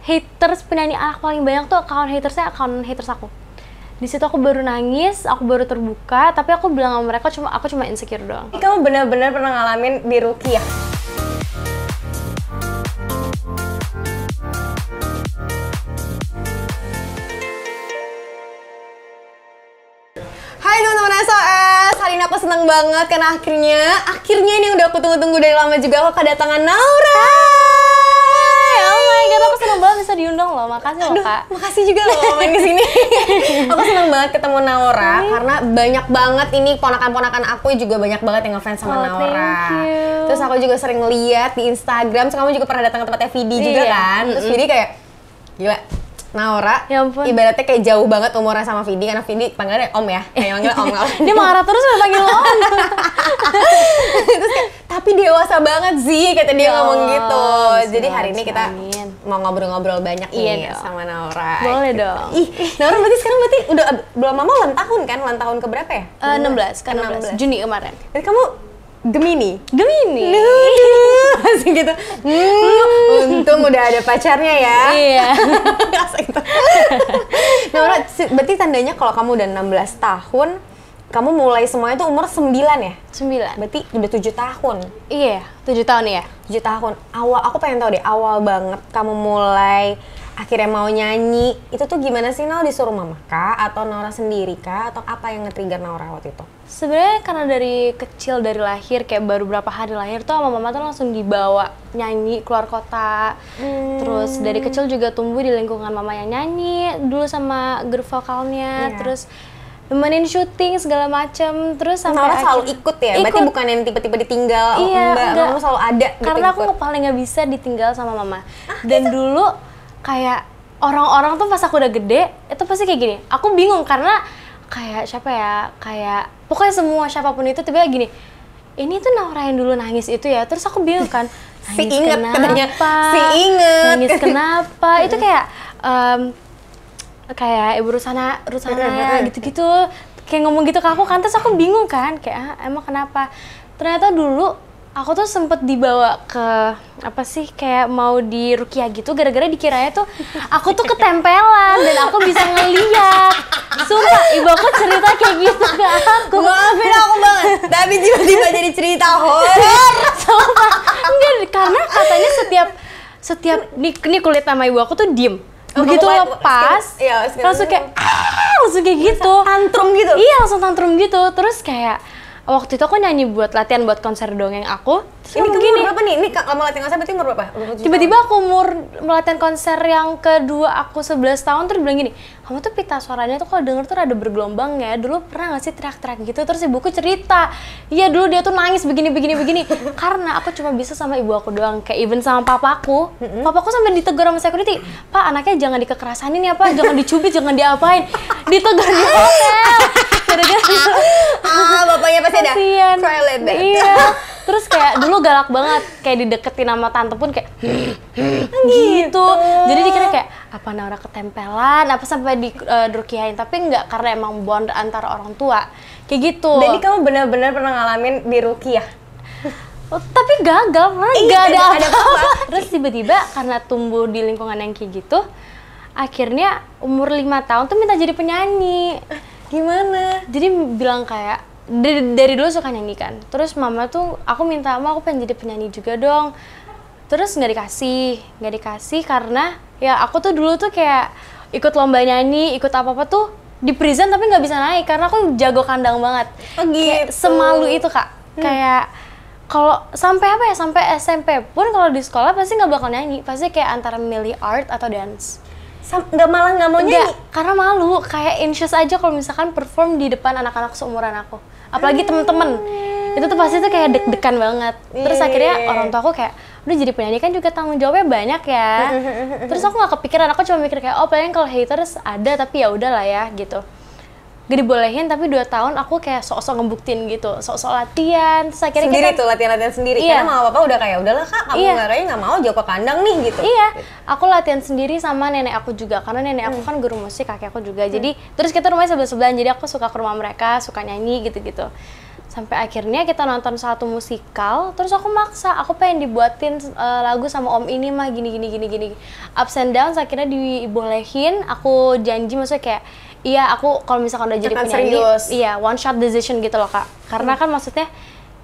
haters penyanyi anak paling banyak tuh akun haters aku. Di situ aku baru nangis, aku baru terbuka, tapi aku bilang sama mereka aku cuma insecure doang. Kamu benar-benar pernah ngalamin di Rukiah? Hai teman-teman SOS, hari ini aku seneng banget karena akhirnya ini udah aku tunggu-tunggu dari lama juga, aku kedatangan Naura. Oh my god, aku seneng banget bisa diundang loh, makasih loh Kak. Makasih juga loh main kesini. Aku seneng banget ketemu Naura karena banyak banget ini ponakan-ponakan aku juga banyak banget yang ngefans sama Naura. Thank you. Terus aku juga sering lihat di Instagram, terus kamu juga pernah datang ke tempatnya Vidi juga kan. Terus Vidi kayak gila. Naura, ya ampun. Ibaratnya kayak jauh banget umurnya sama Vidi, karena Vidi panggilnya Om ya, kayak manggil Om. Dia marah terus udah panggil Om. Terus kayak, tapi dewasa banget sih, kata dia ngomong gitu. Jadi hari ini kita mau ngobrol-ngobrol banyak nih sama Naura. Boleh dong. Ih, Naura berarti udah belum lama ulang tahun kan? Ulang tahun keberapa ya? 16, kan 16. Juni kemarin. Jadi kamu Gemini? Masih gitu. Untung udah ada pacarnya ya. Iya. Naura, berarti tandanya kalau kamu udah 16 tahun, kamu mulai semuanya tuh umur 9 ya? 9. Berarti udah 7 tahun. Iya, 7 tahun ya. 7 tahun. Aku pengen tahu deh, awal banget kamu mulai akhirnya mau nyanyi, itu tuh gimana sih? Naura disuruh mama kah? Atau Naura sendiri kah? Atau apa yang nge-trigger Naura waktu itu? Sebenarnya karena dari kecil, dari lahir, kayak baru berapa hari lahir tuh sama mama tuh langsung dibawa nyanyi keluar kota. Terus dari kecil juga tumbuh di lingkungan mama yang nyanyi, dulu sama grup vokalnya, terus nemenin syuting segala macem. Terus sampai Naura selalu ikut ya? Berarti bukan yang tiba-tiba ditinggal, enggak. Naura selalu ada gitu. Karena aku paling nggak bisa ditinggal sama mama. Dan dulu kayak orang-orang tuh pas aku udah gede, itu pasti kayak gini. Aku bingung karena kayak siapa ya, kayak pokoknya semua siapapun itu tiba-tiba gini, ini tuh Naura yang dulu nangis itu ya. Terus aku bingung kan, nangis nangis kenapa? Itu kayak ibu Rusana gitu-gitu, kayak ngomong gitu ke aku kan. Terus aku bingung kan, kayak emang kenapa? Ternyata dulu aku tuh sempet dibawa ke apa sih, kayak mau di Rukiah gitu, gara-gara dikiranya tuh aku tuh ketempelan dan aku bisa ngeliat. Sumpah, ibu aku cerita kayak gitu ke aku. Maafin aku banget, tapi tiba-tiba jadi cerita horor. Sumpah, enggak, karena katanya setiap nih kulit sama ibu aku tuh diem. Begitu lepas, langsung kayak gitu. Tantrum gitu? Iya, langsung tantrum gitu. Terus kayak waktu itu aku nyanyi buat latihan buat konser dongeng aku. Ini kamu berapa nih? Ini kamu latihan konser berarti umur berapa? Tiba-tiba aku latihan konser yang kedua aku 11 tahun, terus bilang gini, kamu tuh pita suaranya tuh kalau denger tuh rada bergelombang ya. Dulu pernah gak sih teriak-teriak gitu? Terus ibuku cerita, iya dulu dia tuh nangis begini. Karena aku cuma bisa sama ibu aku doang. Kayak even sama papaku sampai ditegur sama security, Pak anaknya jangan dikekerasanin ya Pak, jangan dicubit, jangan diapain. Ditegur di hotel. Bapaknya pasti ada Iya. Terus kayak dulu galak banget, kayak dideketin sama tante pun kayak gitu. Jadi dikira kayak apa Naura ketempelan, apa sampai di Rukiahin, tapi enggak, karena emang bond antara orang tua kayak gitu. Jadi kamu benar-benar pernah ngalamin di Rukiah? Tapi gagal, nggak ada apa-apa. Terus tiba-tiba karena tumbuh di lingkungan yang kayak gitu, akhirnya umur 5 tahun tuh minta jadi penyanyi. Gimana? Jadi bilang kayak dari dulu suka nyanyi kan. Terus mama tuh aku minta, aku pengen jadi penyanyi juga dong. Terus nggak dikasih karena ya aku tuh dulu tuh kayak ikut lomba nyanyi, ikut apa-apa tuh di present tapi nggak bisa naik karena aku jago kandang banget. Kayak semalu itu Kak. Kayak kalau sampai SMP pun kalau di sekolah pasti nggak bakal nyanyi, pasti kayak antara milih art atau dance. Nggak mau nyanyi? Karena malu, kayak anxious aja kalau misalkan perform di depan anak-anak seumuran aku, apalagi temen-temen. Itu tuh pasti tuh kayak deg-degan banget. Terus akhirnya orang tua aku kayak, udah jadi penyanyi kan juga tanggung jawabnya banyak ya. Terus aku nggak kepikiran, aku cuma mikir kayak paling kalau haters ada tapi ya udahlah ya gitu. Gak dibolehin, tapi 2 tahun aku kayak sok-sok ngebuktiin gitu, sok-sok latihan. Terus akhirnya sendiri tuh latihan sendiri, karena mama papa udah kayak udahlah Kak, kamu nggak mau jago kandang nih gitu. Iya, aku latihan sendiri sama nenek aku juga, karena nenek aku kan guru musik, kakek aku juga. Jadi terus kita rumahnya sebelah-sebelahan, jadi aku suka ke rumah mereka, suka nyanyi gitu-gitu. Sampai akhirnya kita nonton satu musikal, terus aku maksa, aku pengen dibuatin lagu sama om ini mah gini. Ups and downs akhirnya dibolehin, aku janji maksudnya kayak, iya aku kalau misalkan udah jadi penyanyi, iya one shot decision gitu loh Kak. Karena kan maksudnya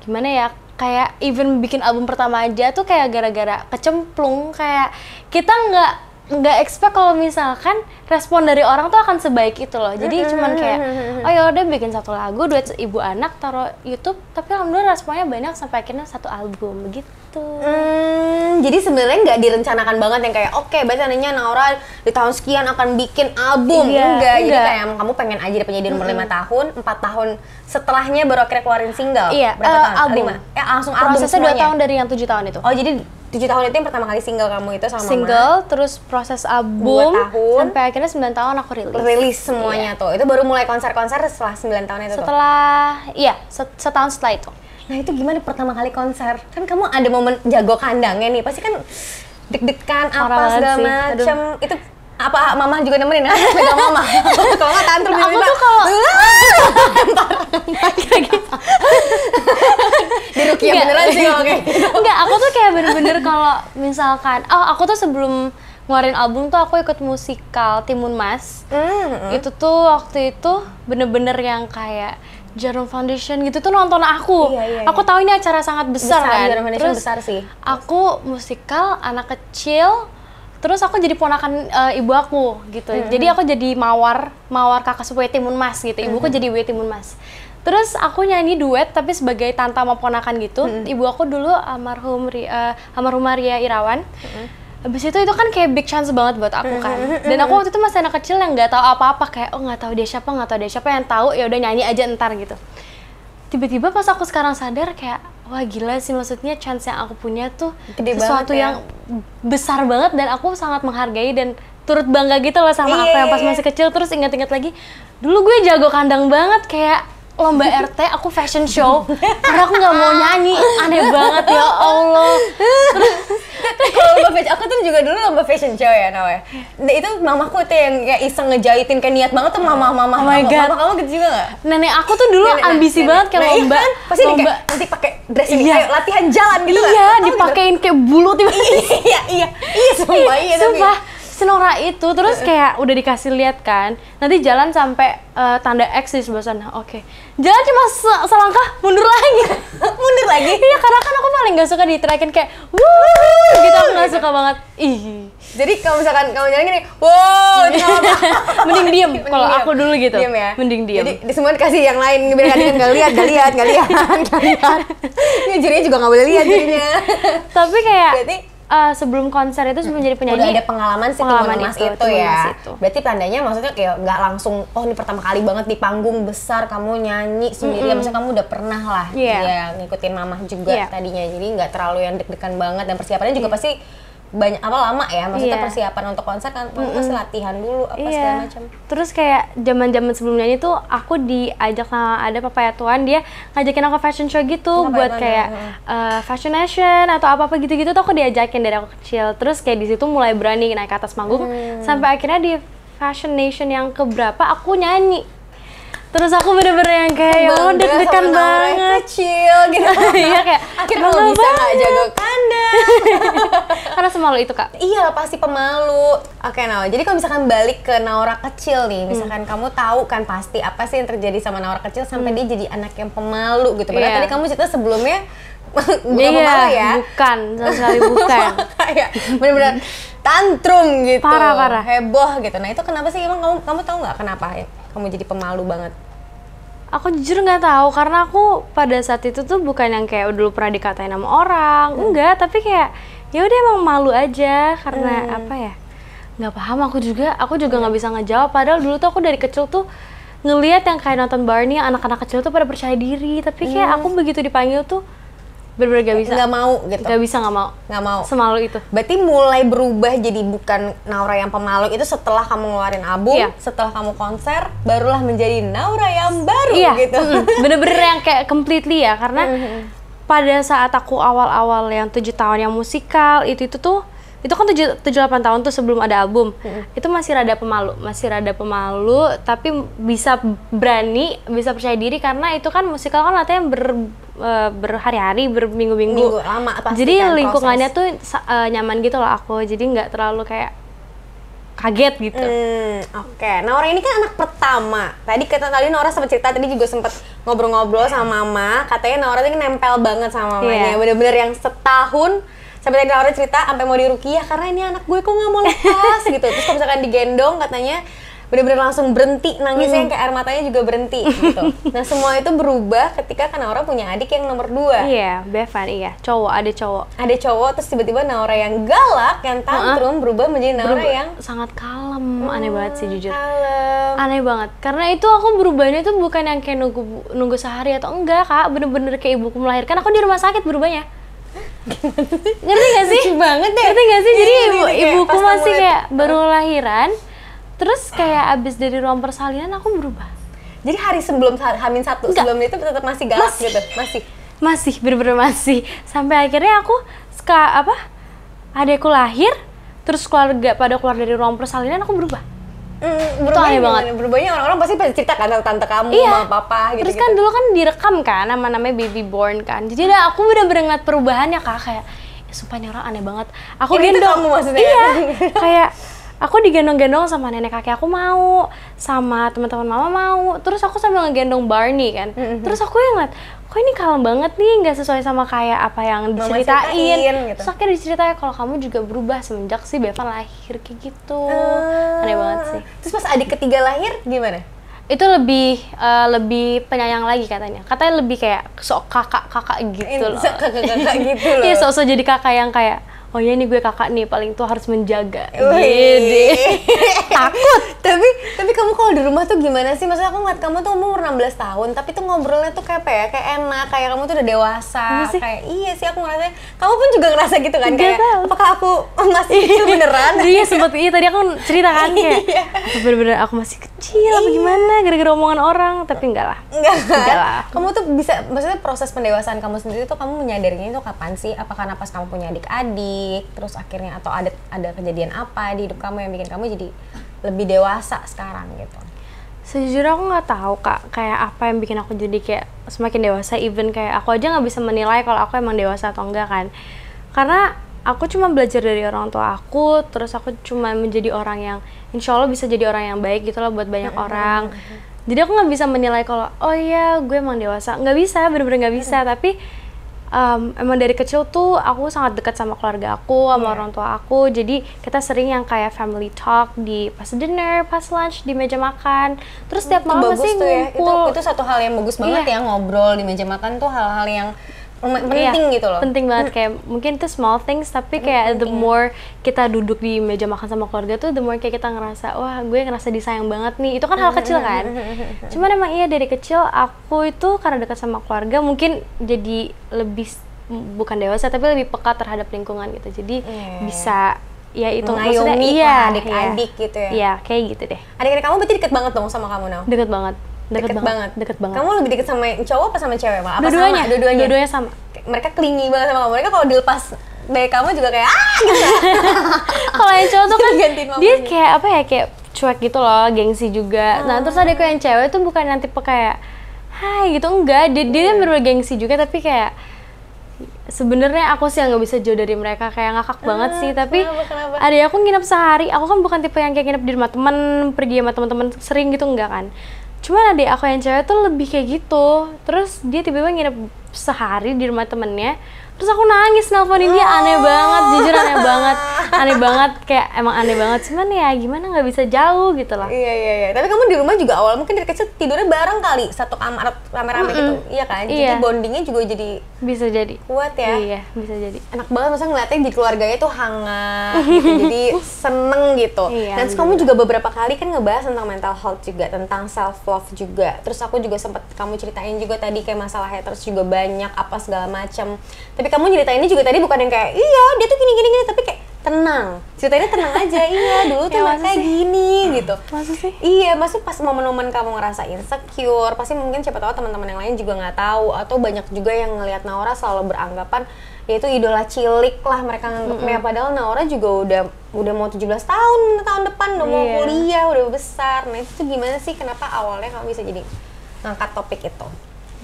gimana ya, kayak even bikin album pertama aja tuh kayak gara-gara kecemplung, kayak kita nggak expect kalau misalkan respon dari orang tuh akan sebaik itu loh. Jadi cuman kayak oh ya udah bikin satu lagu duet ibu anak taruh YouTube, tapi alhamdulillah responnya banyak sampai akhirnya satu album begitu. Jadi sebenarnya nggak direncanakan banget yang kayak oke, biasanya Naura di tahun sekian akan bikin album. Enggak. Jadi kayak emang kamu pengen aja dapat jadi umur 5 tahun, 4 tahun setelahnya baru akhirnya keluarin single. Iya, berapa tahun? album. Langsung album. Prosesnya 2 tahun dari yang 7 tahun itu. Oh jadi 7 tahun itu yang pertama kali single kamu itu sama single, Mama. Terus proses album 2 tahun sampai akhirnya 9 tahun aku rilis semuanya tuh. Itu baru mulai konser-konser setelah 9 tahun itu setahun setelah itu. Nah itu gimana pertama kali konser? Kan kamu ada momen jago kandangnya nih, pasti kan deg-degan apa segala macam. Itu apa Mama juga nemenin kan? Pegang Mama. Kalau nggak tantrum aku tuh kalau di Rukia beneran sih oke. Enggak, aku tuh kayak bener-bener kalau misalkan, aku tuh sebelum ngeluarin album tuh aku ikut musikal Timun Mas. Itu tuh waktu itu bener-bener yang kayak Jarum Foundation gitu tuh nonton aku. Iya. Aku tahu ini acara sangat besar kan. Jarum Foundation Terus besar sih. Aku musikal anak kecil. Terus aku jadi ponakan ibu aku gitu. Jadi aku jadi mawar kakak sepupu Timun Mas gitu. Ibuku jadi ibu Timun Mas. Terus aku nyanyi duet tapi sebagai tante sama ponakan gitu. Ibu aku dulu almarhumah Ria Irawan. Habis itu kan kayak big chance banget buat aku kan. Dan aku waktu itu masih anak kecil yang nggak tahu apa-apa, kayak nggak tahu dia siapa, yang tahu ya udah nyanyi aja entar gitu. Tiba-tiba pas aku sekarang sadar kayak wah gila sih, maksudnya chance yang aku punya tuh gede sesuatu yang besar banget dan aku sangat menghargai dan turut bangga gitu loh sama aku yang pas masih kecil. Terus ingat-ingat lagi dulu gue jago kandang banget, kayak lomba RT aku fashion show karena aku nggak mau nyanyi, aneh banget ya Allah. Kalau lomba fashion, aku tuh juga dulu lomba fashion show ya namanya. Itu mamaku tuh yang kayak iseng ngejahitin, kayak niat banget tuh mama. Oh my God. Mama kamu gitu juga nggak? Nenek aku tuh dulu ambisi banget kayak lomba. Kan? Pasti lomba nanti pakai dress ini kayak latihan jalan gitu. Iya, dipakein kayak bulu tiba-tiba. Iya, sumpah. Senora itu terus kayak udah dikasih lihat kan, nanti jalan sampai tanda X di sebelah sana. Oke. Jalan cuma selangkah mundur lagi. Mundur lagi? Iya, karena kan aku paling gak suka diteriakin kayak wuh gitu, aku gak suka banget. Ih. Jadi kalau misalkan kamu jalan gini, wow, itu apa? Mending diem. Kalau aku dulu gitu. Diem ya? Mending diem. Jadi semua kasih yang lain, biar kalian nggak lihat. Ini jurinya juga nggak boleh lihat jurinya. Tapi kayak berarti sebelum konser itu, sebelum jadi penyanyi udah ada pengalaman sih Timun Mas itu ya. Berarti tandanya maksudnya kayak nggak langsung ini pertama kali banget di panggung besar kamu nyanyi sendiri. Maksudnya kamu udah pernah lah ya ngikutin Mama juga tadinya. Jadi nggak terlalu yang deg-degan banget, dan persiapannya juga pasti banyak lama ya, maksudnya persiapan untuk konser kan pasti latihan dulu segala macam. Terus kayak zaman sebelum nyanyi tuh aku diajak sama ada Papaya Tuan, dia ngajakin aku fashion show gitu buat kayak Fashion Nation atau apa gitu tuh aku diajakin dari aku kecil. Terus kayak di situ mulai berani naik ke atas panggung sampai akhirnya di Fashion Nation yang keberapa aku nyanyi. Terus aku bener-bener yang kayak deg-degan banget, kecil gitu. Iya kayak akhirnya kamu bisa nggak jago kandang. Karena semalu itu Kak. Iya pasti pemalu. Oke Naura, jadi kalau misalkan balik ke Naura kecil nih, misalkan kamu tahu kan pasti apa sih yang terjadi sama Naura kecil sampai dia jadi anak yang pemalu gitu. Padahal tadi kamu cerita sebelumnya bukan pemalu ya? Bukan, sama sekali bukan. Kayak bener-bener tantrum gitu. Parah. Heboh gitu. Nah itu kenapa sih, emang kamu tahu nggak kenapa kamu jadi pemalu banget? Aku jujur nggak tahu, karena aku pada saat itu tuh bukan yang kayak dulu pernah dikatain sama orang, enggak, tapi kayak ya udah emang malu aja karena apa ya, nggak paham aku juga nggak bisa ngejawab. Padahal dulu tuh aku dari kecil tuh ngelihat yang kayak nonton Barney, anak-anak kecil tuh pada percaya diri, tapi kayak aku begitu dipanggil tuh bener-bener gak bisa. Nggak mau gitu? Nggak mau. Semalu itu. Berarti mulai berubah jadi bukan Naura yang pemalu itu setelah kamu ngeluarin album, setelah kamu konser, barulah menjadi Naura yang baru gitu. Bener-bener yang kayak completely ya, karena pada saat aku awal-awal yang 7 tahun yang musikal itu itu kan 7-8 tahun tuh sebelum ada album. Itu masih rada pemalu, tapi bisa berani, bisa percaya diri karena itu kan musikal kan latihan berhari-hari, berminggu-minggu. Lama pasti. Jadi kan lingkungannya tuh nyaman gitu loh aku. Jadi nggak terlalu kayak kaget gitu. Oke. Naura ini kan anak pertama. Tadi Naura sempat cerita, tadi juga sempat ngobrol-ngobrol sama mama. Katanya Naura ini nempel banget sama mamanya. Bener-bener yang setahun. Sampai tadi Naura cerita sampai mau diruqyah karena ini anak gue kok nggak mau lepas gitu. Terus kalau misalkan digendong katanya bener-bener langsung berhenti nangisnya, yang kayak air matanya juga berhenti gitu. Nah semua itu berubah ketika kan Naura punya adik yang nomor 2. Iya, Bevan, cowok, ada cowok. Ada cowok, terus tiba-tiba Naura yang galak, yang tantrum berubah menjadi Naura yang sangat kalem. Aneh banget sih jujur. Kalem. Aneh banget. Karena itu aku berubahnya itu bukan yang kayak nunggu sehari atau enggak, Kak. Bener-bener kayak ibuku melahirkan, aku di rumah sakit berubahnya. Ngerti gak sih? Lucu banget deh. Ngerti gak sih? Jadi ibuku masih kayak baru lahiran. Terus kayak abis dari ruang persalinan aku berubah. Jadi hari sebelum H-1 sebelum itu tetap masih galak gitu? Masih, bener-bener masih. Sampai akhirnya aku adekku lahir, terus keluarga pada keluar dari ruang persalinan aku berubah. Itu aneh banget. Berubahnya orang-orang pasti cerita kan tante kamu, mama papa gitu. Terus kan dulu kan direkam kan namanya baby born kan. Jadi aku bener-bener ngeliat perubahannya, Kak, kayak sumpah ini orang aneh banget. Aku ini gendong. Kamu maksudnya? Iya. Kayak aku digendong-gendong sama nenek kakek aku mau, sama teman-teman mama mau. Terus aku sambil ngegendong Barney kan. Terus aku yang ngeliat, kok ini kalem banget nih, nggak sesuai sama kayak apa yang diceritain. Gitu. Terus akhirnya diceritain kalau kamu juga berubah semenjak si Bevan lahir kayak gitu. Aneh banget sih. Terus pas adik ketiga lahir gimana? Itu lebih penyayang lagi katanya. Katanya lebih kayak sok kakak gitu loh. Kakak gitu loh. Iya, sok jadi kakak yang kayak, oh ya ini gue kakak nih, paling tuh harus menjaga. Takut. Tapi kamu kalau di rumah tuh gimana sih? Maksudnya aku ngeliat kamu tuh umur 16 tahun, tapi tuh ngobrolnya tuh kayak apa ya? Kayak enak, kayak kamu tuh udah dewasa. Kayak iya sih aku ngerasa. Kamu pun juga ngerasa gitu kan? Kayak apakah aku masih kecil beneran? Iya seperti itu tadi aku cerita kan kayak bener-bener aku masih kecil apa gimana gara-gara omongan orang, tapi enggak lah. Enggak lah. Kamu tuh bisa, maksudnya proses pendewasaan kamu sendiri tuh kamu menyadarinya itu kapan sih? Apa karena pas kamu punya adik-adik, terus akhirnya atau ada kejadian apa di hidup kamu yang bikin kamu jadi lebih dewasa sekarang gitu? Sejujurnya aku nggak tahu, Kak, kayak apa yang bikin aku jadi kayak semakin dewasa. Even kayak aku aja nggak bisa menilai kalau aku emang dewasa atau enggak kan, karena aku cuma belajar dari orang tua aku, terus aku cuma menjadi orang yang insya Allah bisa jadi orang yang baik gitu loh buat banyak orang. Jadi aku nggak bisa menilai kalau oh iya gue emang dewasa, nggak bisa, bener-bener nggak bisa. Tapi emang dari kecil tuh aku sangat dekat sama keluarga aku, sama orang tua aku. Jadi kita sering yang kayak family talk di pas dinner, pas lunch, di meja makan. Terus tiap malam pasti ngumpul. Itu satu hal yang bagus banget ya, ngobrol di meja makan tuh hal-hal yang penting gitu loh. Penting banget, kayak mungkin itu small things, tapi kayak the more kita duduk di meja makan sama keluarga tuh the more kayak kita ngerasa wah gue ngerasa disayang banget nih. Itu kan hal kecil kan. Cuman emang iya dari kecil aku itu karena dekat sama keluarga mungkin jadi lebih bukan dewasa tapi lebih peka terhadap lingkungan gitu. Jadi bisa ya itu maksudnya adik-adik gitu ya. Iya, kayak gitu deh. Adik-adik kamu berarti deket banget dong sama kamu now? Deket banget. Deket banget. Kamu lebih deket sama cowok apa sama cewek, Pak? Apa Dua-duanya sama. Mereka clingy banget sama kamu. Mereka kalau dilepas dari kamu juga kayak gitu. Kalau yang cowok tuh kan dia kayak apa ya, kayak cuek gitu loh, gengsi juga. Nah, terus adekku yang cewek tuh bukan yang tipe kayak hai gitu, enggak. Dia bener-bener gengsi juga, tapi kayak sebenarnya aku sih yang nggak bisa jauh dari mereka, kayak ngakak banget sih. Tapi ada aku nginep sehari, aku kan bukan tipe yang kayak nginep di rumah temen, pergi sama teman-teman sering gitu, enggak kan. Cuman adik aku yang cewek tuh lebih kayak gitu. Terus dia tiba-tiba nginep sehari di rumah temennya. Terus aku nangis nelponin dia, aneh banget, jujur aneh banget, kayak emang aneh banget. Cuman ya gimana, nggak bisa jauh gitu lah. Iya. Tapi kamu di rumah juga awal mungkin dari kecil tidurnya bareng kali, satu kamar rame-rame gitu, iya kan? Jadi bondingnya juga jadi bisa jadi kuat ya. Iya, bisa jadi. Enak banget masa ngeliatnya di keluarganya tuh hangat, gitu. Jadi seneng gitu. Dan terus kamu juga beberapa kali kan ngebahas tentang mental health juga, tentang self love juga. Terus aku juga sempat kamu ceritain juga tadi kayak masalah haters juga banyak apa segala macam. Tapi kamu ceritainnya juga tadi bukan yang kayak iya dia tuh gini, tapi kayak tenang, ceritainnya tenang aja. Iya dulu tuh kayak gini gitu. Maksud sih? Iya, maksud pas momen-momen kamu ngerasa insecure, pasti mungkin siapa tahu teman-teman yang lain juga nggak tahu, atau banyak juga yang ngelihat Naura selalu beranggapan ya itu idola cilik lah mereka nganggepnya. Padahal Naura juga udah mau 17 tahun tahun depan, udah mau kuliah, udah besar. Nah itu tuh gimana sih, kenapa awalnya kamu bisa jadi ngangkat topik itu?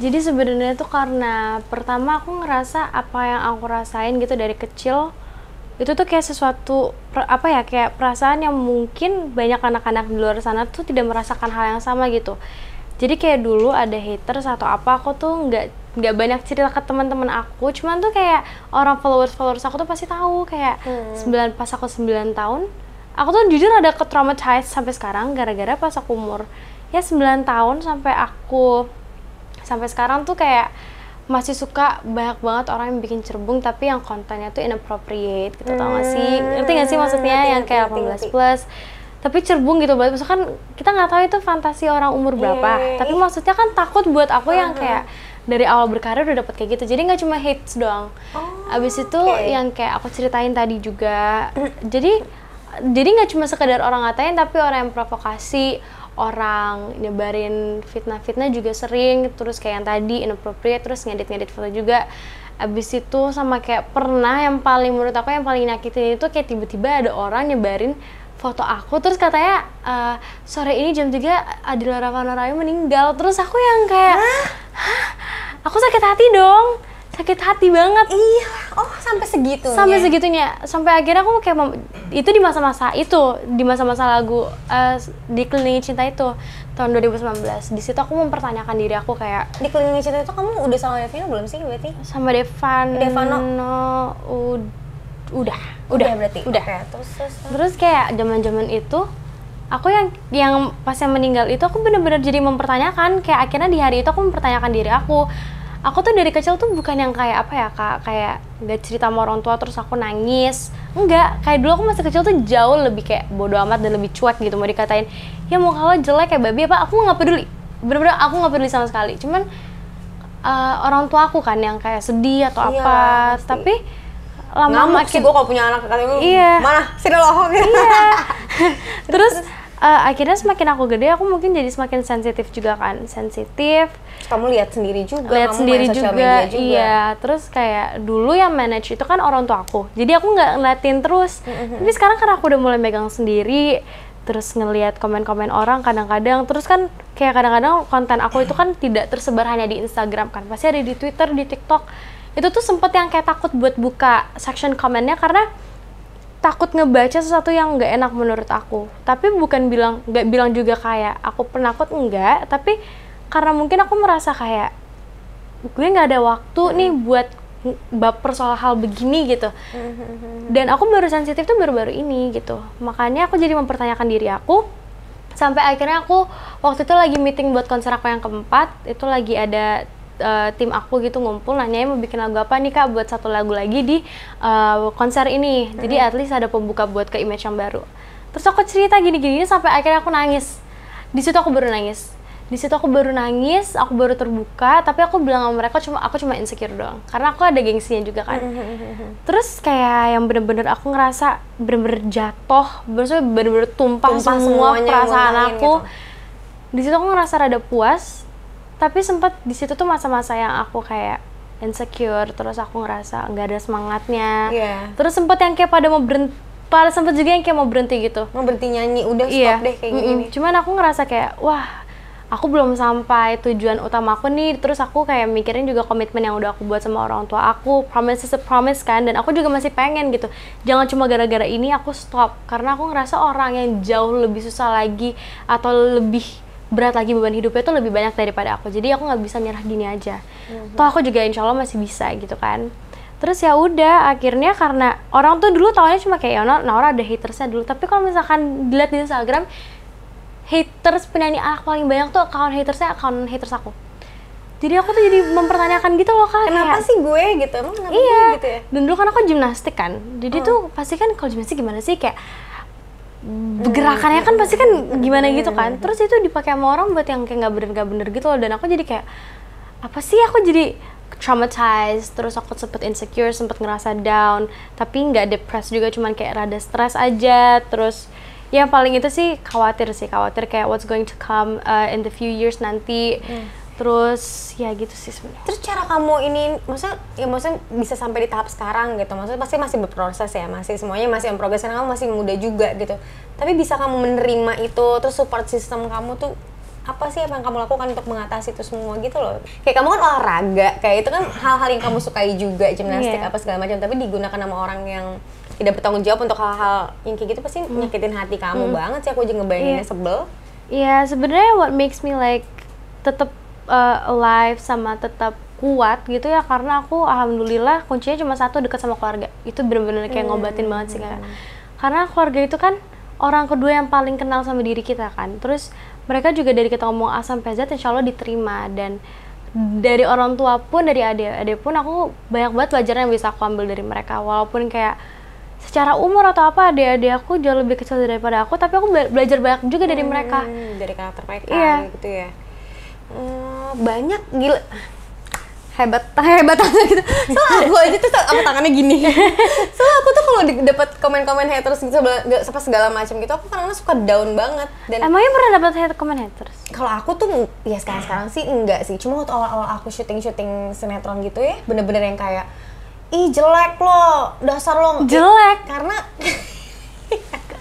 Jadi sebenarnya tuh karena pertama aku ngerasa apa yang aku rasain gitu dari kecil itu tuh kayak sesuatu kayak perasaan yang mungkin banyak anak-anak di luar sana tuh tidak merasakan hal yang sama gitu. Jadi kayak dulu ada haters atau apa, aku tuh nggak banyak cerita ke teman-teman aku, cuman tuh kayak orang followers aku tuh pasti tahu kayak pas aku 9 tahun, aku tuh jujur ada ke-traumatized sampai sekarang gara-gara pas aku umur ya 9 tahun sampai sekarang tuh kayak masih suka banyak banget orang yang bikin cerbung tapi yang kontennya tuh inappropriate gitu, tau gak sih? Ngerti gak sih maksudnya? Yang kayak 18 plus tapi cerbung gitu, maksudnya kan kita nggak tahu itu fantasi orang umur berapa, tapi maksudnya kan takut buat aku yang kayak dari awal berkarir udah dapet kayak gitu, jadi nggak cuma hates doang. Abis itu yang kayak aku ceritain tadi juga, jadi nggak cuma sekedar orang ngatain, tapi orang yang provokasi, orang nyebarin fitnah juga sering, terus kayak yang tadi inappropriate, terus ngedit foto juga. Abis itu sama kayak pernah yang paling menurut aku yang paling nyakitin itu kayak tiba-tiba ada orang nyebarin foto aku, terus katanya sore ini jam 3 Adila Ravana Rayu meninggal. Terus aku yang kayak aku sakit hati dong, sakit hati banget. Iya, sampai segitunya. Sampai segitunya, sampai akhirnya aku kayak itu di masa-masa lagu Dikelilingi Cinta itu tahun 2019. Di situ aku mempertanyakan diri aku kayak, Dikelilingi Cinta itu kamu udah sama Devino belum sih berarti? Sama Devano udah berarti. Udah. Okay, terus kayak zaman itu aku yang pas yang meninggal itu aku benar-benar jadi mempertanyakan, kayak akhirnya di hari itu aku mempertanyakan diri aku tuh dari kecil tuh bukan yang kayak kayak nggak cerita sama orang tua terus aku nangis, enggak, kayak dulu aku masih kecil tuh jauh lebih kayak bodo amat dan lebih cuek gitu, mau dikatain ya mau kalau jelek kayak babi apa aku nggak peduli, bener-bener aku nggak peduli sama sekali. Cuman orang tua aku kan yang kayak sedih atau apa, tapi lama-lama sih gue kalau punya anak katanya mana sini loh. Terus akhirnya semakin aku gede aku mungkin jadi semakin sensitif juga kan, kamu lihat sendiri juga, iya. Terus kayak dulu yang manage itu kan orang tua aku, jadi aku nggak ngeliatin terus. Tapi sekarang karena aku udah mulai megang sendiri, terus ngelihat komen-komen orang kadang-kadang, terus kan kayak kadang-kadang konten aku itu kan tidak tersebar hanya di Instagram kan, pasti ada di Twitter, di TikTok. Itu tuh sempet yang kayak takut buat buka section komennya karena takut ngebaca sesuatu yang nggak enak menurut aku. Tapi nggak bilang juga kayak aku penakut, enggak, tapi karena mungkin aku merasa kayak gue nggak ada waktu nih buat baper soal hal begini gitu. Dan aku baru sensitif tuh baru-baru ini gitu, makanya aku jadi mempertanyakan diri aku. Sampai akhirnya aku waktu itu lagi meeting buat konser aku yang keempat, itu lagi ada tim aku gitu ngumpul nanyain mau bikin lagu apa nih kak buat satu lagu lagi di konser ini, jadi at least ada pembuka buat ke image yang baru. Terus aku cerita gini-gini sampai akhirnya aku nangis. Di situ aku baru nangis, aku baru terbuka, tapi aku bilang sama mereka aku cuma insecure doang karena aku ada gengsinya juga kan. Terus kayak yang bener-bener aku ngerasa bener-bener jatuh, bener-bener tumpah semua perasaan aku gitu. Di situ aku ngerasa rada puas. Tapi sempat di situ tuh masa-masa yang aku kayak insecure, terus aku ngerasa nggak ada semangatnya. Terus sempat yang kayak sempat juga yang kayak mau berhenti gitu. Mau berhenti nyanyi, udah stop deh kayak gini. Cuman aku ngerasa kayak wah, aku belum sampai tujuan utama aku nih. Terus aku kayak mikirin juga komitmen yang udah aku buat sama orang tua aku. Promise is a promise kan, dan aku juga masih pengen gitu. Jangan cuma gara-gara ini aku stop, karena aku ngerasa orang yang jauh lebih susah lagi atau lebih berat lagi beban hidupnya itu lebih banyak daripada aku, jadi aku nggak bisa nyerah gini aja. Toh aku juga insya Allah masih bisa gitu kan. Terus ya udah akhirnya karena orang tuh dulu taunya cuma kayak Naura ada hatersnya dulu, tapi kalau misalkan dilihat di Instagram, haters penyanyi anak paling banyak tuh account haters aku. Jadi aku tuh jadi mempertanyakan gitu loh kak, kenapa kayak, sih gue gitu, emang kenapa iya, gue gitu ya? Dan dulu kan aku gimnastik kan, jadi tuh pasti kan kalau gimnastik gimana sih kayak gerakannya kan pasti kan gimana gitu kan. Terus itu dipakai sama orang buat yang kayak nggak bener gitu loh, dan aku jadi kayak apa sih, aku jadi traumatized. Terus aku sempet insecure, sempet ngerasa down, tapi nggak depressed juga, cuman kayak rada stres aja. Terus yang paling itu sih khawatir kayak what's going to come in the few years nanti. Terus ya gitu sih sebenarnya. Terus cara kamu ini, maksudnya bisa sampai di tahap sekarang gitu, maksudnya pasti masih berproses ya, masih semuanya masih progres karena kamu masih muda juga gitu. Tapi bisa kamu menerima itu, terus support system kamu tuh apa sih yang kamu lakukan untuk mengatasi itu semua gitu loh? Kayak kamu kan olahraga, kayak itu kan hal-hal yang kamu sukai juga, gimnastik apa segala macam, tapi digunakan sama orang yang tidak bertanggung jawab untuk hal-hal yang kayak gitu pasti nyakitin hati kamu banget sih. Aku aja ngebayanginnya sebel. Iya, sebenarnya what makes me like tetap alive sama tetap kuat gitu ya, karena aku alhamdulillah kuncinya cuma satu, dekat sama keluarga. Itu bener-bener kayak ngobatin banget sih Kak. Karena keluarga itu kan orang kedua yang paling kenal sama diri kita kan. Terus mereka juga dari kita ngomong A sampai Z insya Allah diterima, dan dari orang tua pun, dari adik-adik pun aku banyak banget pelajaran yang bisa aku ambil dari mereka. Walaupun kayak secara umur atau apa adik-adik aku jauh lebih kecil daripada aku, tapi aku belajar banyak juga dari mereka. Dari karakter mereka gitu ya. Banyak, gila, hebat gitu. Soalnya aku aja tuh apa tangannya gini. Soalnya aku tuh kalau dapat komen-komen haters gitu segala macam gitu, aku kadang-kadang suka down banget. Dan emangnya pernah dapat komen haters? Kalau aku tuh ya sekarang sih enggak sih. Cuma waktu awal-awal aku syuting sinetron gitu ya, bener-bener yang kayak, ih jelek lo, dasar lo. Jelek? Karena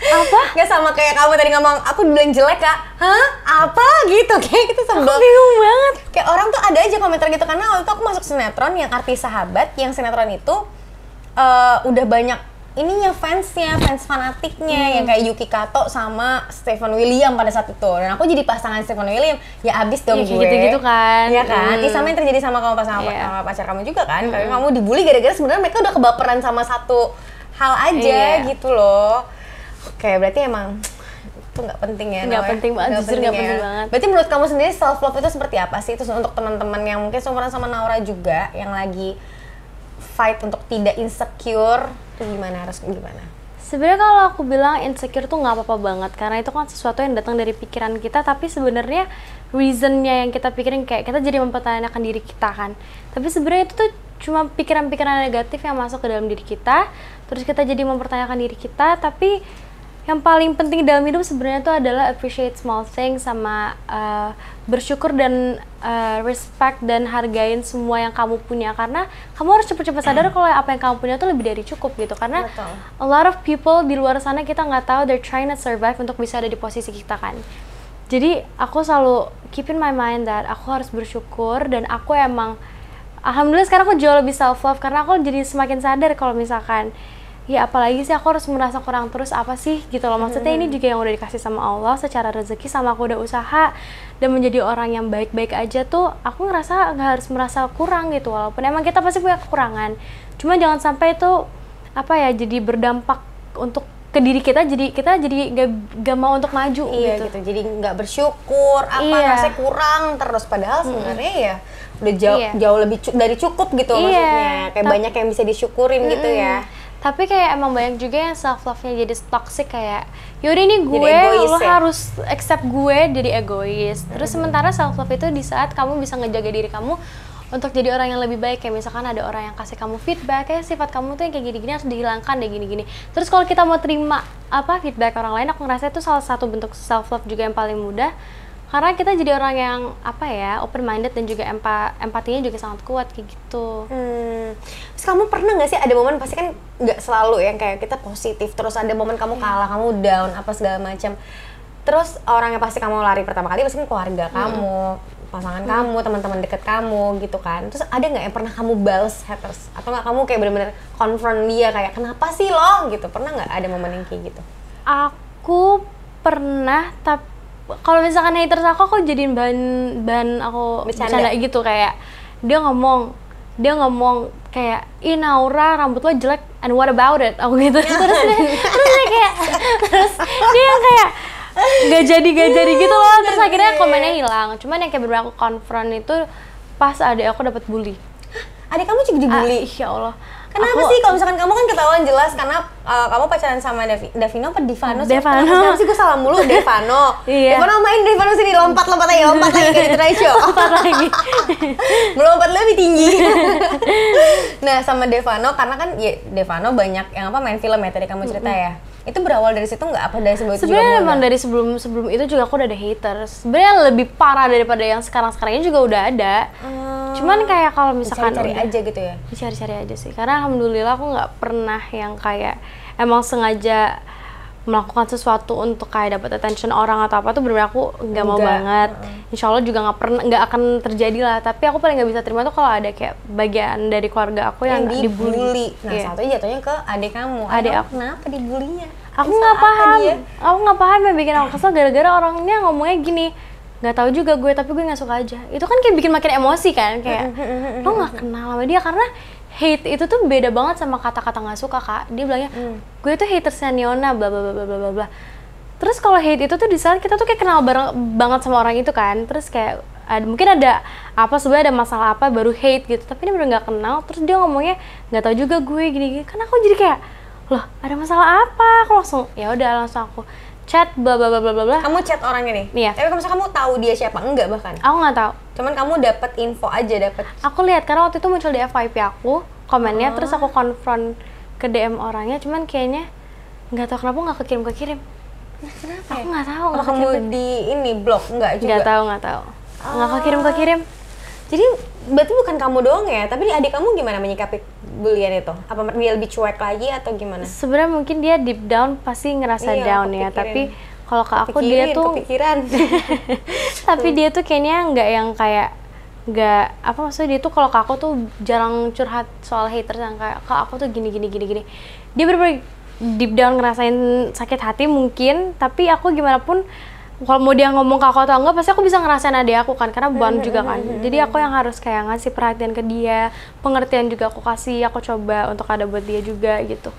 apa? Nggak sama kayak kamu tadi ngomong, aku dibilang jelek Kak. Hah? Apa? Gitu, kayak gitu sebel. Aku bingung banget. Kayak orang tuh ada aja komentar gitu, karena waktu itu aku masuk sinetron yang Arti Sahabat, yang sinetron itu udah banyak ininya fans fanatiknya, yang kayak Yuki Kato sama Stephen William pada saat itu. Dan aku jadi pasangan Stephen William, ya abis dong gue. Gitu-gitu kan. Iya kan? Ini sama yang terjadi sama kamu sama pacar kamu juga kan. Kayak kamu dibully gara-gara sebenarnya mereka udah kebaperan sama satu hal aja gitu loh. Oke, berarti emang itu nggak penting ya? Nggak penting banget, justru nggak penting banget. Berarti menurut kamu sendiri self love itu seperti apa sih? Terus untuk teman-teman yang mungkin seumuran sama Naura juga, yang lagi fight untuk tidak insecure, itu gimana? Harus gimana? Sebenarnya kalau aku bilang insecure tuh nggak apa-apa banget, karena itu kan sesuatu yang datang dari pikiran kita, tapi sebenarnya reasonnya yang kita pikirin kayak kita jadi mempertanyakan diri kita kan. Tapi sebenarnya itu tuh cuma pikiran-pikiran negatif yang masuk ke dalam diri kita, terus kita jadi mempertanyakan diri kita. Tapi yang paling penting dalam hidup sebenarnya itu adalah appreciate small things, sama bersyukur dan respect dan hargain semua yang kamu punya, karena kamu harus cepet-cepet sadar kalau apa yang kamu punya itu lebih dari cukup gitu. Karena a lot of people di luar sana kita nggak tahu they're trying to survive untuk bisa ada di posisi kita kan. Jadi aku selalu keep in my mind that aku harus bersyukur, dan aku emang alhamdulillah sekarang aku jauh lebih self love, karena aku jadi semakin sadar kalau misalkan ya apalagi sih aku harus merasa kurang terus apa sih gitu loh. Maksudnya ini juga yang udah dikasih sama Allah secara rezeki, sama aku udah usaha dan menjadi orang yang baik-baik aja tuh, aku ngerasa nggak harus merasa kurang gitu. Walaupun emang kita pasti punya kekurangan, cuma jangan sampai itu apa ya jadi berdampak untuk ke diri kita, jadi kita jadi gak mau untuk maju gitu. Jadi nggak bersyukur, rasanya kurang terus, padahal sebenarnya ya udah jauh lebih dari cukup gitu maksudnya. Kayak banyak yang bisa disyukurin gitu ya. Tapi kayak emang banyak juga yang self love-nya jadi toxic, kayak yaudah ini gue, lo harus accept gue, jadi egois. Terus sementara self love itu di saat kamu bisa ngejaga diri kamu untuk jadi orang yang lebih baik. Kayak misalkan ada orang yang kasih kamu feedback, kayak sifat kamu tuh yang kayak gini-gini harus dihilangkan deh, gini-gini. Terus kalau kita mau terima feedback orang lain, aku ngerasa itu salah satu bentuk self love juga yang paling mudah. Karena kita jadi orang yang open minded dan juga empatinya juga sangat kuat kayak gitu. Terus kamu pernah nggak sih ada momen, pasti kan nggak selalu yang kayak kita positif, terus ada momen kamu kalah, kamu down apa segala macam. Terus orang yang pasti kamu lari pertama kali pasti kan keluarga kamu, pasangan kamu, teman-teman deket kamu gitu kan. Terus ada nggak yang pernah kamu balas haters, atau nggak kamu kayak bener-bener confront dia kayak kenapa sih lo gitu? Pernah nggak ada momen yang kayak gitu? Aku pernah, tapi kalau misalkan haters aku jadiin bahan aku bercanda gitu. Kayak dia ngomong kayak, ih Naura rambut lo jelek, and what about it? Aku gitu. terus dia kayak dia yang kayak gak jadi gitu loh. Terus akhirnya komennya hilang. Cuman yang kayak bener-bener aku confront itu pas adik aku dapat bully. Adik kamu juga dibully? Ya Allah. Kenapa sih? Kalau misalkan kamu kan ketahuan jelas karena kamu pacaran sama Davino apa Divano sih? Devano. Kenapa sih gue salah mulu? Devano. Iya. Devano main, Devano sini lompat lagi kayak di Tonight Show. Lompat lagi. Melompat lebih tinggi. Nah sama Devano, karena kan ya Devano banyak yang main film ya tadi kamu cerita ya. Itu berawal dari situ nggak? Apa dari sebelum itu juga? Sebenarnya emang dari sebelum itu juga aku udah ada haters. Sebenarnya lebih parah daripada yang sekarang ini juga udah ada. Cuman kayak kalau misalkan cari aja gitu ya? Cari aja sih. Karena alhamdulillah aku nggak pernah yang kayak emang sengaja melakukan sesuatu untuk kayak dapat attention orang atau apa tuh bener-bener aku nggak mau banget. Insya Allah juga nggak akan terjadi lah. Tapi aku paling nggak bisa terima tuh kalau ada kayak bagian dari keluarga aku yang dibully. Nah satu jatuhnya ke adik kamu. Adik aku. Kenapa dibulinya? Aku nggak paham. Aku nggak paham yang bikin aku kesel gara-gara orangnya ngomongnya gini. Nggak tahu juga gue, tapi gue nggak suka aja. Itu kan kayak bikin makin emosi kan, kayak lo nggak kenal sama dia karena hate itu tuh beda banget sama kata-kata nggak suka, Kak. Dia bilangnya gue tuh hatersnya Niona bla bla bla bla bla bla. Terus kalau hate itu tuh di saat kita tuh kayak kenal banget sama orang itu kan, terus kayak mungkin ada apa sebenarnya ada masalah apa baru hate gitu, tapi dia bener nggak kenal. Terus dia ngomongnya nggak tahu juga gue gini-gini, kan aku jadi kayak loh ada masalah apa? Aku langsung ya udah langsung aku chat bla bla bla bla bla. Kamu chat orang ini? Iya. Tapi kamu tahu dia siapa? Enggak bahkan? Aku nggak tahu. Cuman kamu dapat info aja, dapat. Aku lihat karena waktu itu muncul di FYP aku komennya, terus aku konfront ke DM orangnya, cuman kayaknya nggak tahu kenapa nggak kekirim. Nah, kenapa? Aku nggak tahu. Apa kamu di ini blok nggak juga? Nggak tahu. Nggak kekirim. Jadi berarti bukan kamu doang ya, tapi adik kamu gimana menyikapi bulian itu? Apa dia lebih cuek lagi atau gimana? Sebenarnya mungkin dia deep down pasti ngerasa down ya, tapi kalau ke aku dia tuh kepikiran. Tapi dia tuh kayaknya nggak yang kayak nggak apa maksudnya, dia tuh kalau ke aku tuh jarang curhat soal haters yang kayak ke aku tuh gini. Dia bener-bener deep down ngerasain sakit hati mungkin, tapi aku gimana pun kalau mau dia ngomong ke aku atau enggak pasti aku bisa ngerasain adik aku kan, karena bond juga kan. Jadi aku yang harus kayak ngasih perhatian ke dia, pengertian juga aku kasih, aku coba untuk ada buat dia juga gitu.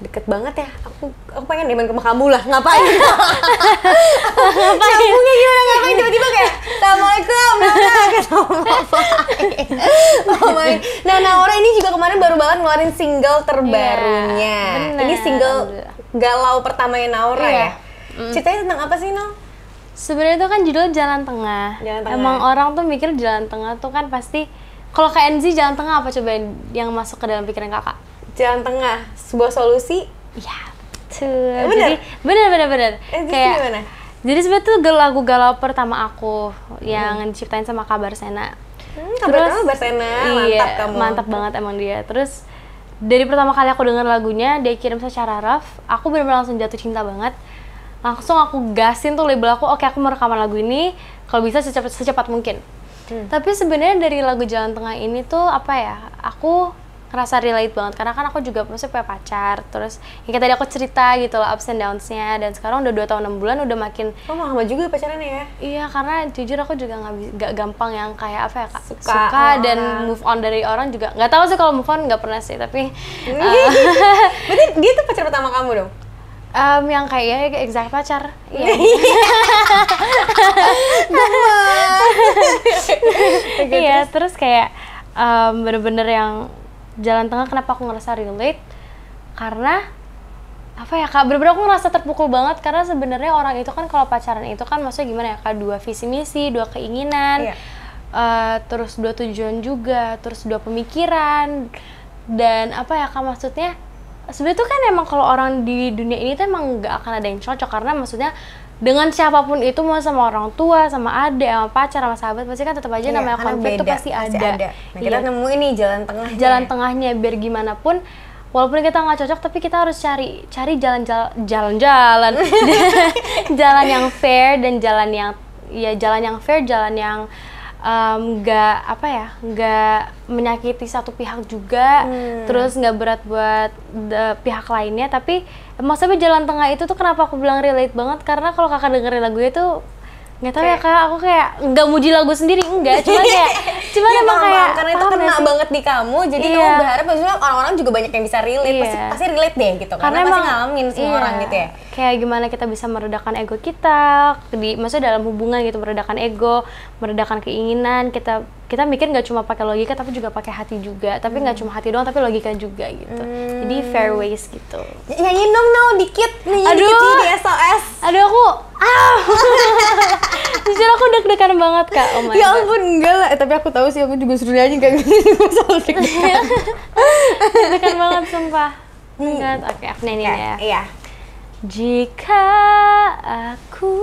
Deket banget ya, aku pengen main ke rumah kamu lah. Ngapain? Nyambungnya gimana? Ngapain tiba-tiba kayak Assalamualaikum, Nah Naura ini juga kemarin baru banget ngeluarin single terbarunya. Ini single galau pertamanya Naura ya. Ceritanya tentang apa sih, No? Sebenarnya itu kan judulnya Jalan Tengah. Emang orang tuh mikir jalan tengah tuh kan pasti, kalau kayak NZ jalan tengah apa coba yang masuk ke dalam pikiran kakak? Jalan tengah, sebuah solusi? Iya, betul. Jadi bener. Kayak gimana? Jadi sebenarnya tuh lagu galau pertama aku yang diciptain sama Kak Barsena. Terus Barsena, mantap kamu. Mantap banget emang dia. Terus dari pertama kali aku denger lagunya, dia kirim secara rough, aku benar-benar langsung jatuh cinta banget. Langsung aku gasin tuh label aku, oke aku mau rekaman lagu ini, kalau bisa secepat mungkin. Tapi sebenarnya dari lagu Jalan Tengah ini tuh apa ya, aku ngerasa relate banget, karena kan aku juga maksudnya punya pacar, terus yang kayak tadi aku cerita gitu loh, ups and downs-nya, dan sekarang udah 2 tahun 6 bulan udah makin lama juga pacarannya ya? Iya, karena jujur aku juga nggak gampang yang kayak apa ya Kak, suka dan move on dari orang juga, nggak tahu sih kalau move on nggak pernah sih, tapi berarti dia tuh pacar pertama kamu dong? Yang kayak exact pacar. Iya. Iya, terus kayak bener-bener yang jalan tengah. Kenapa aku ngerasa relate? Karena apa ya Kak, bener-bener aku ngerasa terpukul banget, karena sebenarnya orang itu kan kalau pacaran itu kan maksudnya gimana ya Kak, 2 visi misi, 2 keinginan, terus 2 tujuan juga, terus 2 pemikiran, dan apa ya Kak, maksudnya sebenarnya tuh kan emang kalau orang di dunia ini tuh emang nggak akan ada yang cocok, karena maksudnya dengan siapapun itu, mau sama orang tua, sama adik, sama pacar, sama sahabat, pasti kan tetap aja namanya konflik tuh pasti ada. Nah, kita nemu ini jalan tengahnya. Jalan tengahnya biar gimana pun, walaupun kita nggak cocok, tapi kita harus cari jalan jalan yang fair, dan jalan yang fair, jalan yang nggak menyakiti satu pihak juga, terus nggak berat buat pihak lainnya. Tapi maksudnya jalan tengah itu tuh kenapa aku bilang relate banget, karena kalau kakak dengerin lagunya tuh nggak tahu ya Kak, aku kayak nggak muji lagu sendiri, enggak, cuman emang kayak karena itu kena banget di kamu, jadi kamu berharap maksudnya orang-orang juga banyak yang bisa relate, pasti relate deh gitu, karena pasti ngalamin semua orang gitu ya. Kayak gimana kita bisa meredakan ego kita, maksudnya dalam hubungan gitu, meredakan ego, meredakan keinginan, kita mikir nggak cuma pakai logika, tapi juga pakai hati juga, tapi nggak cuma hati doang, tapi logika juga gitu. Jadi fair ways gitu. Nyanyiin dong dikit, dikit di SOS. Aduh aku, jujur aku deg-degan banget Kak. Oh my God. Ya ampun, enggak lah. Tapi aku tahu sih, aku juga suruh nyanyi kayak gini. Deg-degan banget sumpah. Ingat, oke, aku nyanyiin ya. Iya. Jika aku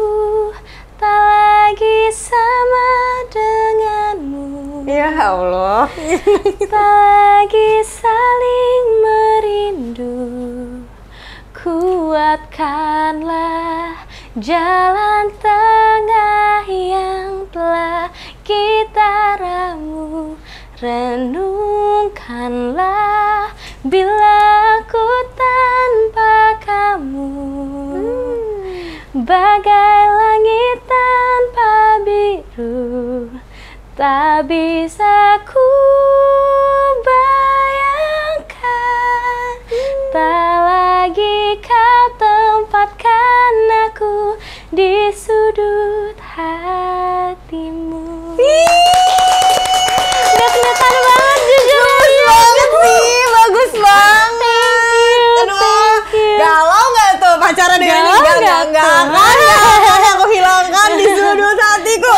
tak lagi sama denganmu, Ya Allah. tak lagi saling merindu, kuatkanlah jalan tengah yang telah kita ramu. Renungkanlah bila aku tanpa kamu, bagai langit tanpa biru, tak bisa ku bayangkan, tak lagi kau tempatkan aku di sudut hatimu. Udah kelihatan banget jujur. Bagus banget. Thank you. Galau nggak tuh pacaran dengan ini? Enggak kan aku hilangkan di sudut hatiku.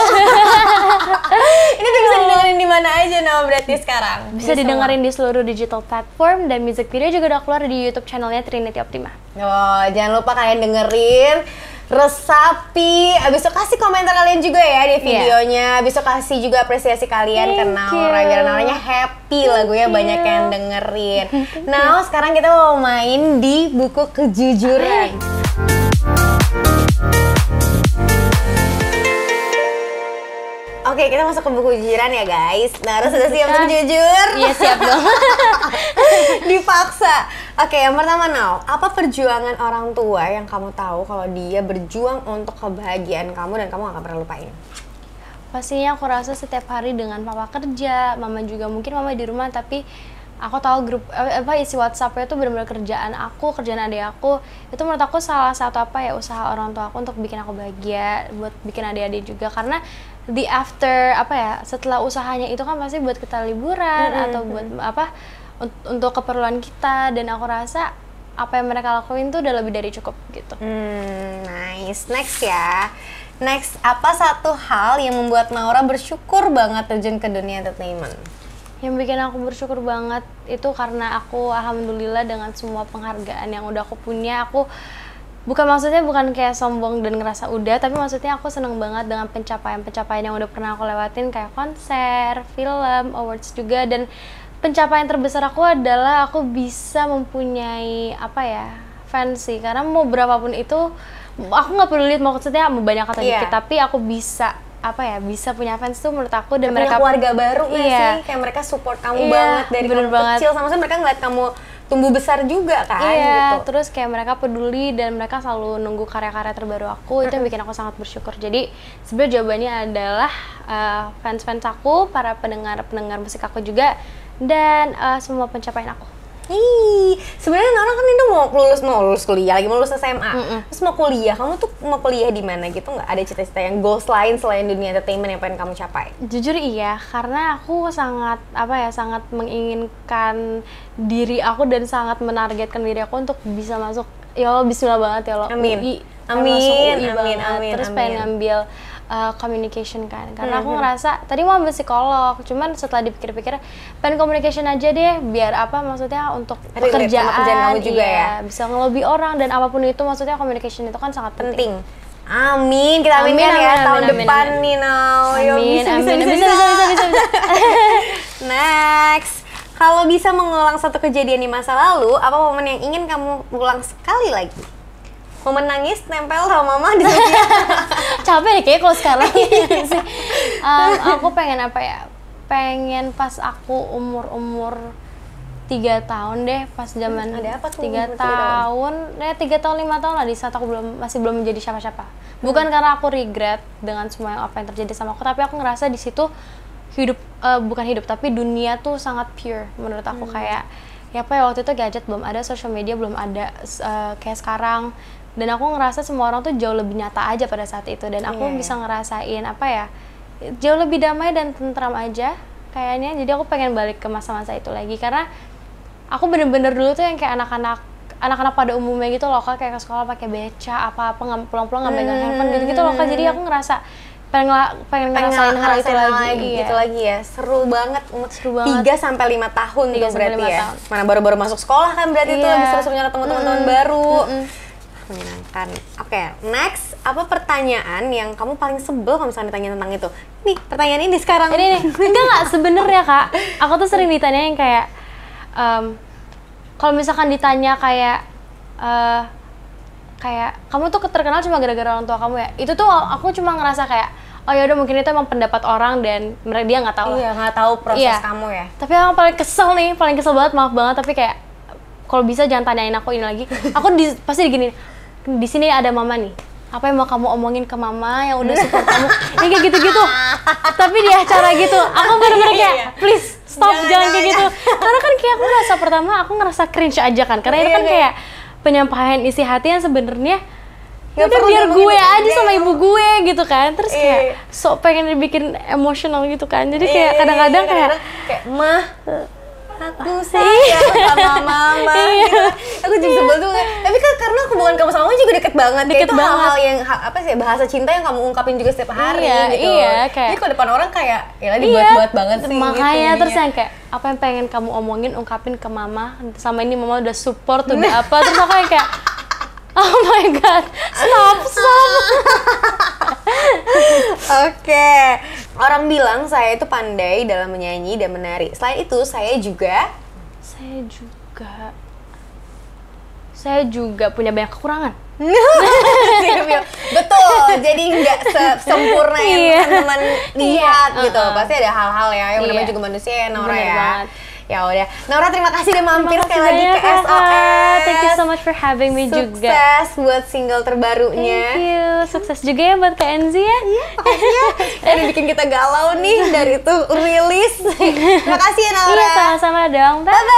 Ini tuh bisa didengerin di mana aja berarti sekarang? Bisa didengerin di seluruh digital platform, dan music video juga udah keluar di YouTube channelnya Trinity Optima. Oh, jangan lupa kalian dengerin, resapi, abis itu kasih komentar kalian juga ya di videonya, abis itu kasih juga apresiasi kalian ke Naura, biar Nauranya happy, lagunya banyak yang dengerin. Nah, sekarang kita mau main di buku kejujuran. Oke, kita masuk ke buku kejujuran ya guys. Naura sudah siap untuk jujur? Iya, siap dong. Dipaksa. Oke, yang pertama Nau, apa perjuangan orang tua yang kamu tahu kalau dia berjuang untuk kebahagiaan kamu dan kamu gak akan pernah lupain? Pastinya aku rasa setiap hari dengan papa kerja, mama juga mungkin mama di rumah, tapi aku tahu grup isi WhatsApp-nya itu benar-benar kerjaan aku, kerjaan adik aku. Itu menurut aku salah satu usaha orang tua aku untuk bikin aku bahagia, buat bikin adik-adik juga, karena setelah usahanya itu kan pasti buat kita liburan atau buat untuk keperluan kita, dan aku rasa apa yang mereka lakuin tuh udah lebih dari cukup gitu. Nice. Next ya. Next, apa satu hal yang membuat Naura bersyukur banget terjun ke dunia entertainment? Yang bikin aku bersyukur banget itu karena aku alhamdulillah dengan semua penghargaan yang udah aku punya, aku bukan kayak sombong dan ngerasa udah, tapi maksudnya aku seneng banget dengan pencapaian yang udah pernah aku lewatin, kayak konser, film, awards juga. Dan pencapaian terbesar aku adalah aku bisa mempunyai fans sih, karena mau berapapun itu aku nggak peduli maksudnya mau banyak atau dikit, tapi aku bisa bisa punya fans tuh menurut aku, dan mereka keluarga baru sih, kayak mereka support kamu banget dari kamu kecil, sama mereka ngeliat kamu tumbuh besar juga kan gitu. Terus kayak mereka peduli dan mereka selalu nunggu karya-karya terbaru aku, itu yang bikin aku sangat bersyukur. Jadi sebenarnya jawabannya adalah fans-fans aku, para pendengar musik aku juga, dan semua pencapaian aku. Sebenarnya Naura kan itu mau lulus kuliah, lagi mau lulus SMA, terus mau kuliah. Kamu tuh mau kuliah di mana gitu nggak? Ada cita-cita yang goals lain selain dunia entertainment yang pengen kamu capai? Jujur iya, karena aku sangat sangat menginginkan diri aku dan sangat menargetkan diri aku untuk bisa masuk. Ya Allah, bismillah banget ya Allah. Amin. Amin. Terus pengen ngambil communication kan, karena aku ngerasa tadi mau ambil psikolog, cuman setelah dipikir-pikir pengen communication aja deh, biar maksudnya untuk pekerjaan kamu juga ya, bisa ngelobi orang dan apapun itu, maksudnya communication itu kan sangat penting. Amin, kita aminkan ya tahun depan nih Nau. Bisa. Next, kalau bisa mengulang satu kejadian di masa lalu, apa momen yang ingin kamu ulang sekali lagi? Momen nangis nempel sama mama di sini. Capek deh kayaknya kalau sekarang sih. Aku pengen pengen pas aku umur 3 tahun deh, pas zaman 3 tahun, 5 tahun lah, di saat aku masih belum menjadi siapa-siapa. Bukan karena aku regret dengan semua apa yang terjadi sama aku, tapi aku ngerasa di situ bukan hidup, tapi dunia tuh sangat pure menurut aku. Kayak waktu itu gadget belum ada, social media belum ada kayak sekarang. Dan aku ngerasa semua orang tuh jauh lebih nyata aja pada saat itu, dan aku bisa ngerasain jauh lebih damai dan tentram aja kayaknya. Jadi aku pengen balik ke masa-masa itu lagi, karena aku bener-bener dulu tuh yang kayak anak-anak pada umumnya gitu loh Kak, kayak ke sekolah pakai beca, pulang-pulang nggak megang handphone gitu loh Kak. Jadi aku ngerasa pengen ngerasain hal itu lagi. Gitu lagi ya. Seru banget. 3-5 tahun tuh berarti ya. Tahun. Mana baru-baru masuk sekolah kan berarti tuh lagi seru-serunya ketemu teman-teman baru. Menyenangkan. Oke, next, apa pertanyaan yang kamu paling sebel kalau misalnya ditanya tentang itu? Nih, pertanyaan ini sekarang. Ini nih, enggak sebenarnya Kak. Aku tuh sering ditanyain kayak, kalau misalkan ditanya kayak kamu tuh terkenal cuma gara-gara orang tua kamu ya. Itu tuh aku cuma ngerasa kayak, oh ya udah mungkin itu emang pendapat orang dan dia nggak tahu. Iya, nggak tahu proses kamu ya. Tapi yang paling kesel banget, maaf banget, tapi kayak kalau bisa jangan tanyain aku ini lagi. Aku pasti gini. Di sini ada mama nih. Apa yang mau kamu omongin ke mama yang udah support kamu? Ini kayak gitu-gitu. Tapi di acara gitu, aku bener-bener kayak please stop jangan kayak gitu. Karena kan kayak aku ngerasa cringe aja kan. Karena itu kan kayak penyampaian isi hati yang sebenarnya udah biar gue aja sama ibu gue gitu kan. Terus kayak sok pengen dibikin emosional gitu kan. Jadi kayak kadang-kadang kayak mah aku sayang sama mama gitu. Aku juga sebel tuh. Tapi kan karena hubungan kamu sama mama juga deket banget. Itu hal-hal yang bahasa cinta yang kamu ungkapin juga setiap hari gitu. Kayak, jadi kalau depan orang kayak dibuat-buat banget sih. Makanya gitu, terus yang kayak apa yang pengen kamu omongin ungkapin ke mama. Sama ini mama udah support udah apa. Terus aku yang kayak oh my god, stop. Oke. Orang bilang saya itu pandai dalam menyanyi dan menari. Selain itu, saya juga punya banyak kekurangan. Betul. Jadi nggak sempurna yang teman-teman lihat gitu. Pasti ada hal-hal ya yang namanya juga manusia ya, Nora ya. Ya udah, Nora terima kasih udah mampir sekali lagi ke SOS. Thank you so much for having me juga. Sukses buat single terbarunya. Thank you, sukses juga ya buat Kak Enzi ya. Iya, makasih ya. Udah bikin kita galau nih dari itu rilis. Terima kasih ya Nora. Iya, sama-sama dong. Bye-bye.